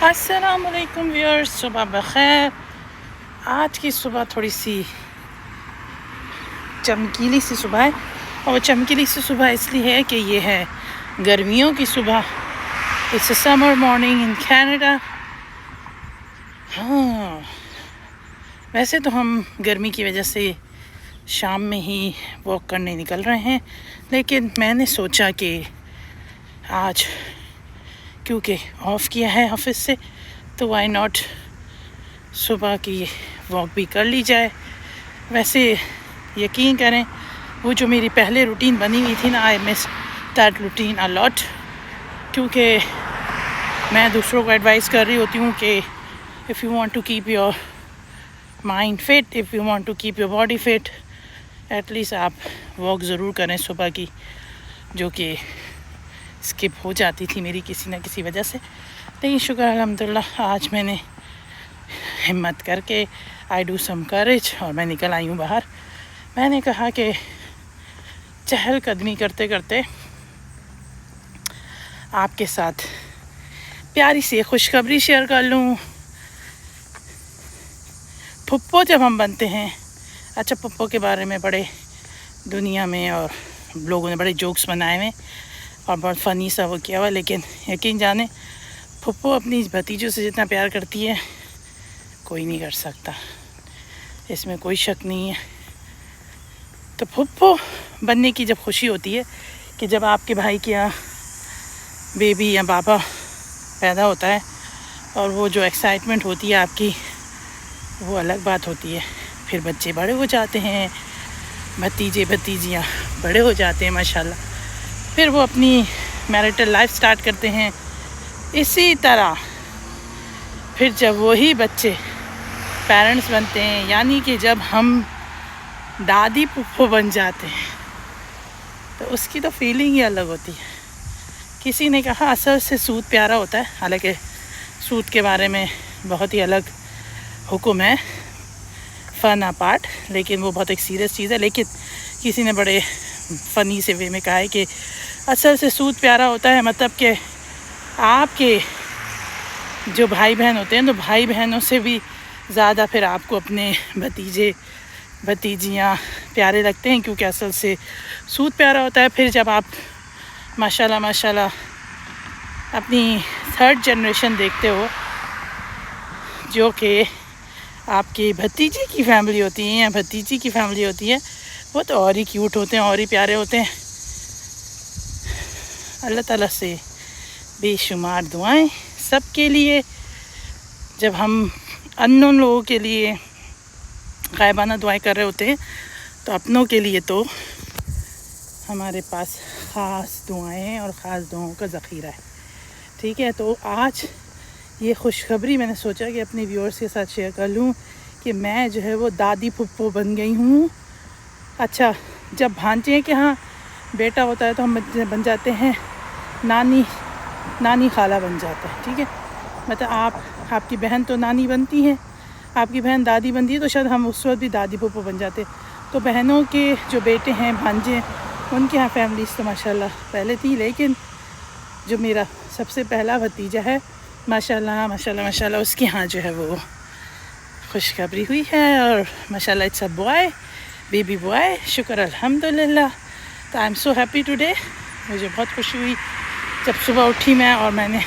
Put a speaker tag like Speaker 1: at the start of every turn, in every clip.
Speaker 1: अस्सलामुअलैकुम व्यूअर्स, सुबह बखैर। आज की सुबह थोड़ी सी चमकीली सी सुबह है, और चमकीली सी सुबह इसलिए है कि ये है गर्मियों की सुबह। It's a summer morning in Canada. हाँ, वैसे तो हम गर्मी की वजह से शाम में ही वॉक करने निकल रहे हैं, लेकिन मैंने सोचा कि आज क्योंकि ऑफ़ किया है ऑफिस से, तो वाई नॉट सुबह की वॉक भी कर ली जाए। वैसे यकीन करें, वो जो मेरी पहले रूटीन बनी हुई थी ना, I miss that routine a lot. क्योंकि मैं दूसरों को एडवाइस कर रही होती हूँ कि if you want to keep your mind fit, if you want to keep your body fit, at least आप वॉक ज़रूर करें सुबह की, जो कि स्किप हो जाती थी मेरी किसी न किसी वजह से। लेकिन शुक्र अल्हम्दुलिल्लाह, आज मैंने हिम्मत करके आई डू सम करेज और मैं निकल आई हूँ बाहर। मैंने कहा कि चहलकदमी करते करते आपके साथ प्यारी सी खुशखबरी शेयर कर लूँ। पुप्पो जब हम बनते हैं, अच्छा पुप्पो के बारे में बड़े दुनिया में और लोगों ने बड़े जोक्स बनाए हुए और बहुत फ़नी सा वो किया हुआ, लेकिन यकीन जाने पुप्पो अपनी भतीजों से जितना प्यार करती है कोई नहीं कर सकता, इसमें कोई शक नहीं है। तो पुप्पो बनने की जब खुशी होती है कि जब आपके भाई के यहाँ बेबी या पापा पैदा होता है, और वो जो एक्साइटमेंट होती है आपकी, वो अलग बात होती है। फिर बच्चे बड़े हो जाते हैं, भतीजे भतीजियाँ बड़े हो जाते हैं माशाल्लाह, फिर वो अपनी मैरिटल लाइफ स्टार्ट करते हैं। इसी तरह फिर जब वही बच्चे पेरेंट्स बनते हैं, यानी कि जब हम दादी पुप्पो बन जाते हैं, तो उसकी तो फीलिंग ही अलग होती है। किसी ने कहा असल से सूद प्यारा होता है, हालांकि सूद के बारे में बहुत ही अलग हुक्म है, फ़न अपार्ट, लेकिन वो बहुत एक सीरियस चीज़ है। लेकिन किसी ने बड़े फ़नी से वे में कहा है कि असल से सूद प्यारा होता है, मतलब कि आपके जो भाई बहन होते हैं, तो भाई बहनों से भी ज़्यादा फिर आपको अपने भतीजे भतीजियाँ प्यारे लगते हैं, क्योंकि असल से सूद प्यारा होता है। फिर जब आप माशाल्लाह माशाल्लाह अपनी थर्ड जनरेशन देखते हो, जो कि आपकी भतीजी की फैमिली होती है या भतीजी की फैमिली होती है, वो तो और ही क्यूट होते हैं, और ही प्यारे होते हैं। अल्लाह ताला से बेशुमार दुआएं सबके लिए। जब हम अननोन लोगों के लिए गायबाना दुआएं कर रहे होते हैं, तो अपनों के लिए तो हमारे पास ख़ास दुआएं हैं और ख़ास दुआओं का ज़ख़ीरा है। ठीक है, तो आज ये खुशखबरी मैंने सोचा कि अपने व्यूअर्स के साथ शेयर कर लूँ कि मैं जो है वो दादी पुप्पो बन गई हूँ। अच्छा, जब भांजे के यहाँ बेटा होता है तो हम बन जाते हैं नानी खाला बन जाता है। ठीक है, मतलब आपकी बहन तो नानी बनती है, आपकी बहन दादी बनती है, तो शायद हम उस वक्त भी दादी पुप्पो बन जाते। तो बहनों के जो बेटे हैं, भांजे, उनके यहाँ फैमिलीज तो माशाल्लाह पहले थी, लेकिन जो मेरा सबसे पहला भतीजा है, माशाल्लाह माशाल्लाह माशाल्लाह, उसके यहाँ जो है वो खुशखबरी हुई है, और माशाल्लाह it's a boy, baby boy. शुक्र अल्हम्दुलिल्लाह। तो I am so happy today. मुझे बहुत खुशी हुई जब सुबह उठी मैं और मैंने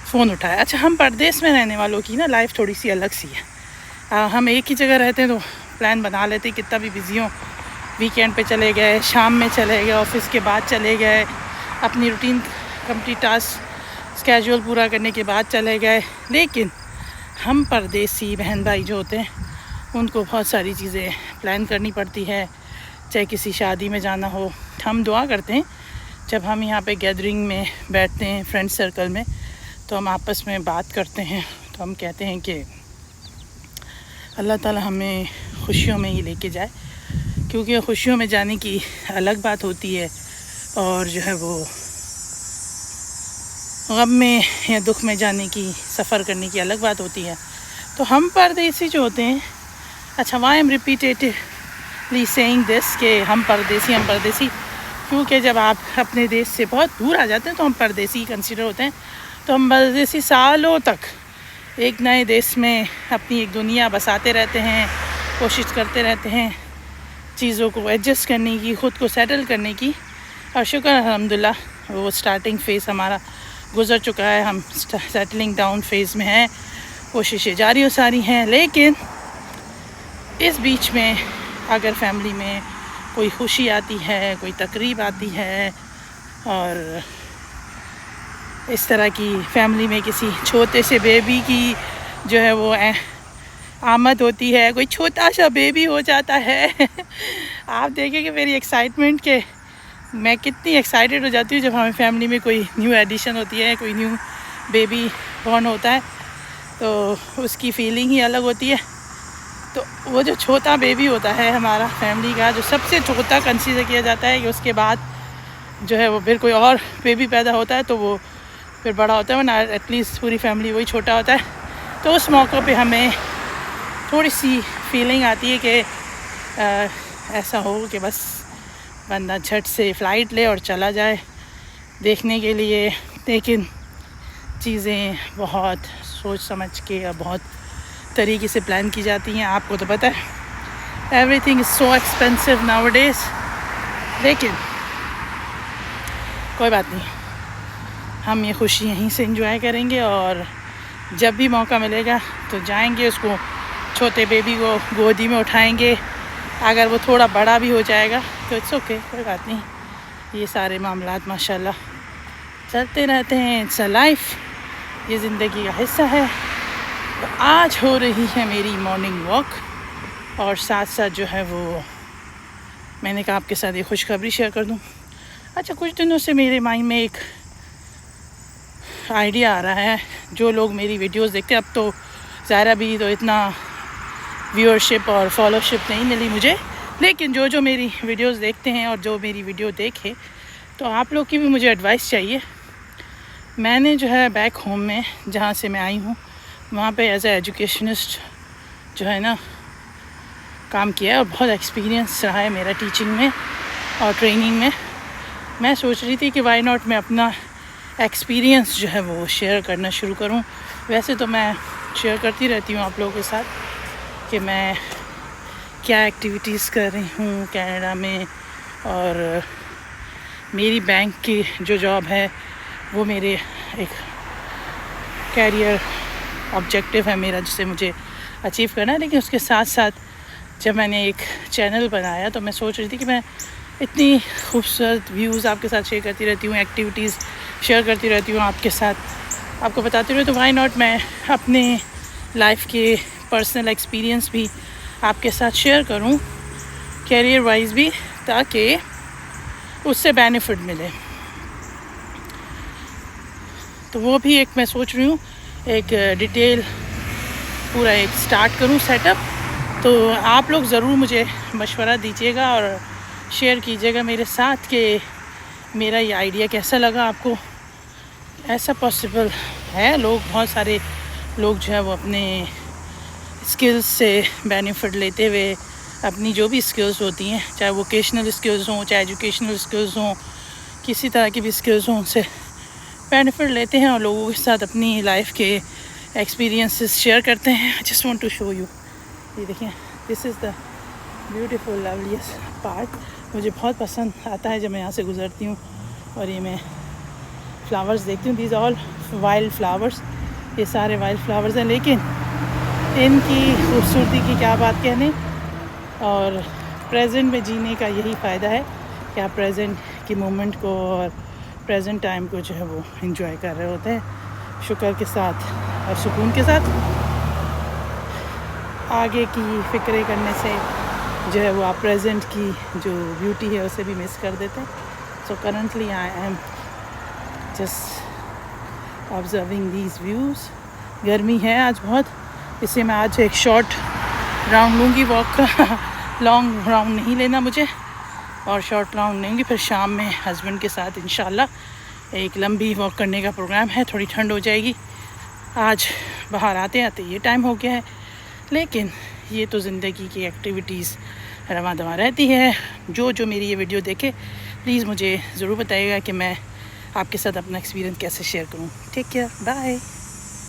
Speaker 1: फ़ोन उठाया। अच्छा, हम परदेश में रहने वालों की ना लाइफ थोड़ी सी अलग सी है। हम एक ही जगह रहते हैं तो प्लान बना लेते, कितना भी बिज़ी हो, वीकेंड पे चले गए, शाम में चले गए, ऑफिस के बाद चले गए, अपनी रूटीन कंप्लीट टास्क स्केड्यूल पूरा करने के बाद चले गए। लेकिन हम परदेसी बहन भाई जो होते हैं, उनको बहुत सारी चीज़ें प्लान करनी पड़ती है, चाहे किसी शादी में जाना हो। हम दुआ करते हैं जब हम यहाँ पे गैदरिंग में बैठते हैं फ्रेंड सर्कल में, तो हम आपस में बात करते हैं, तो हम कहते हैं कि अल्लाह ताला हमें खुशियों में ही लेके जाए, क्योंकि खुशियों में जाने की अलग बात होती है, और जो है वो गम में या दुख में जाने की, सफ़र करने की अलग बात होती है। तो हम परदेसी जो होते हैं, अच्छा, why am repeatedly saying this कि हम परदेसी, क्योंकि जब आप अपने देश से बहुत दूर आ जाते हैं तो हम परदेसी कंसिडर होते हैं। तो हम बस इसी सालों तक एक नए देश में अपनी एक दुनिया बसाते रहते हैं, कोशिश करते रहते हैं चीज़ों को एडजस्ट करने की, ख़ुद को सेटल करने की। और शुक्र अल्हम्दुलिल्लाह वो स्टार्टिंग फ़ेज़ हमारा गुज़र चुका है, हम सेटलिंग डाउन फेज़ में हैं, कोशिशें जारी और सारी हैं। लेकिन इस बीच में अगर फैमिली में कोई खुशी आती है, कोई तकरीब आती है और इस तरह की फैमिली में किसी छोटे से बेबी की जो है वो आमद होती है, कोई छोटा सा बेबी हो जाता है आप देखेंगे मेरी एक्साइटमेंट के मैं कितनी एक्साइटेड हो जाती हूँ जब हमें फैमिली में कोई न्यू एडिशन होती है, कोई न्यू बेबी बॉर्न होता है, तो उसकी फीलिंग ही अलग होती है। तो वो जो छोटा बेबी होता है हमारा फैमिली का, जो सबसे छोटा कंसीडर किया जाता है कि उसके बाद जो है वो फिर कोई और बेबी पैदा होता है तो वो फिर बड़ा होता है, वरना एटलीस्ट पूरी फैमिली वही छोटा होता है। तो उस मौक़े पे हमें थोड़ी सी फीलिंग आती है कि ऐसा हो कि बस बंदा झट से फ़्लाइट ले और चला जाए देखने के लिए। लेकिन चीज़ें बहुत सोच समझ के और बहुत तरीके से प्लान की जाती हैं। आपको तो पता है everything is so expensive nowadays, लेकिन कोई बात नहीं, हम ये खुशी यहीं से एंजॉय करेंगे और जब भी मौका मिलेगा तो जाएंगे, उसको छोटे बेबी को गोदी में उठाएंगे। अगर वो थोड़ा बड़ा भी हो जाएगा तो इट्स ओके, कोई बात नहीं, ये सारे मामलात माशाल्लाह चलते रहते हैं। इट्स अ लाइफ, ये ज़िंदगी का हिस्सा है। तो आज हो रही है मेरी मॉर्निंग वॉक और साथ साथ जो है वो मैंने कहा आपके साथ ये खुशखबरी शेयर कर दूं। अच्छा, कुछ दिनों से मेरे माइंड में एक आइडिया आ रहा है। जो लोग मेरी वीडियोस देखते हैं, अब तो ज़ाहिर भी तो इतना व्यूअरशिप और फॉलोशिप नहीं मिली मुझे, लेकिन जो मेरी वीडियोस देखते हैं और जो मेरी वीडियो देखे, तो आप लोग की भी मुझे एडवाइस चाहिए। मैंने जो है बैक होम में जहाँ से मैं आई हूँ वहाँ पे एज ए एजुकेशनिस्ट जो है ना काम किया है और बहुत एक्सपीरियंस रहा है मेरा टीचिंग में और ट्रेनिंग में। मैं सोच रही थी कि वाई नॉट मैं अपना एक्सपीरियंस जो है वो शेयर करना शुरू करूं। वैसे तो मैं शेयर करती रहती हूं आप लोगों के साथ कि मैं क्या एक्टिविटीज़ कर रही हूं कनाडा में, और मेरी बैंक की जो जॉब है वो मेरे एक कैरियर ऑब्जेक्टिव है मेरा, जिसे मुझे अचीव करना है। लेकिन उसके साथ साथ जब मैंने एक चैनल बनाया तो मैं सोच रही थी कि मैं इतनी खूबसूरत व्यूज़ आपके साथ शेयर करती रहती हूँ, एक्टिविटीज़ शेयर करती रहती हूँ आपके साथ, आपको बताती रहती हूँ, तो व्हाई नॉट मैं अपने लाइफ के पर्सनल एक्सपीरियंस भी आपके साथ शेयर करूँ कैरियर वाइज भी, ताकि उससे बेनिफिट मिले। तो वो भी एक मैं सोच रही हूँ एक डिटेल पूरा एक स्टार्ट करूँ सेटअप। तो आप लोग ज़रूर मुझे मशवरा दीजिएगा और शेयर कीजिएगा मेरे साथ कि मेरा ये आइडिया कैसा लगा आपको। ऐसा पॉसिबल है, लोग बहुत सारे लोग जो है वो अपने स्किल्स से बेनिफिट लेते हुए अपनी जो भी स्किल्स होती हैं, चाहे वोकेशनल स्किल्स हों, चाहे एजुकेशनल स्किल्स हों, किसी तरह की भी स्किल्स हों, उनसे बेनिफिट लेते हैं और लोगों के साथ अपनी लाइफ के एक्सपीरियंसेस शेयर करते हैं। I just want to show you, ये देखें, this is the beautiful loveliest part. मुझे बहुत पसंद आता है जब मैं यहाँ से गुज़रती हूँ और ये मैं फ्लावर्स देखती हूँ। दीज ऑल वाइल्ड फ्लावर्स, ये सारे वाइल्ड फ्लावर्स हैं, लेकिन इनकी खूबसूरती की क्या बात कहने। और प्रेजेंट में जीने का यही फ़ायदा है कि आप प्रेजेंट की मोमेंट को और प्रेजेंट टाइम को जो है वो एंजॉय कर रहे होते हैं शुक्र के साथ और सुकून के साथ। आगे की फ़िक्रें करने से जो है वो आप प्रेजेंट की जो ब्यूटी है उसे भी मिस कर देते हैं। So currently I am just observing these views. गर्मी है आज बहुत, इससे मैं आज एक शॉर्ट राउंड लूँगी वॉक का, लॉन्ग राउंड नहीं लेना मुझे, और शॉर्ट राउंड लेंगी। फिर शाम में हस्बैंड के साथ इंशाल्लाह एक लंबी वॉक करने का प्रोग्राम है। थोड़ी ठंड हो जाएगी, आज बाहर आते आते ये टाइम हो गया है, लेकिन ये तो ज़िंदगी की एक्टिविटीज़ रवा दवा रहती है। जो मेरी ये वीडियो देखे प्लीज़ मुझे ज़रूर बताइएगा कि मैं आपके साथ अपना एक्सपीरियंस कैसे शेयर करूँ। Take care, bye.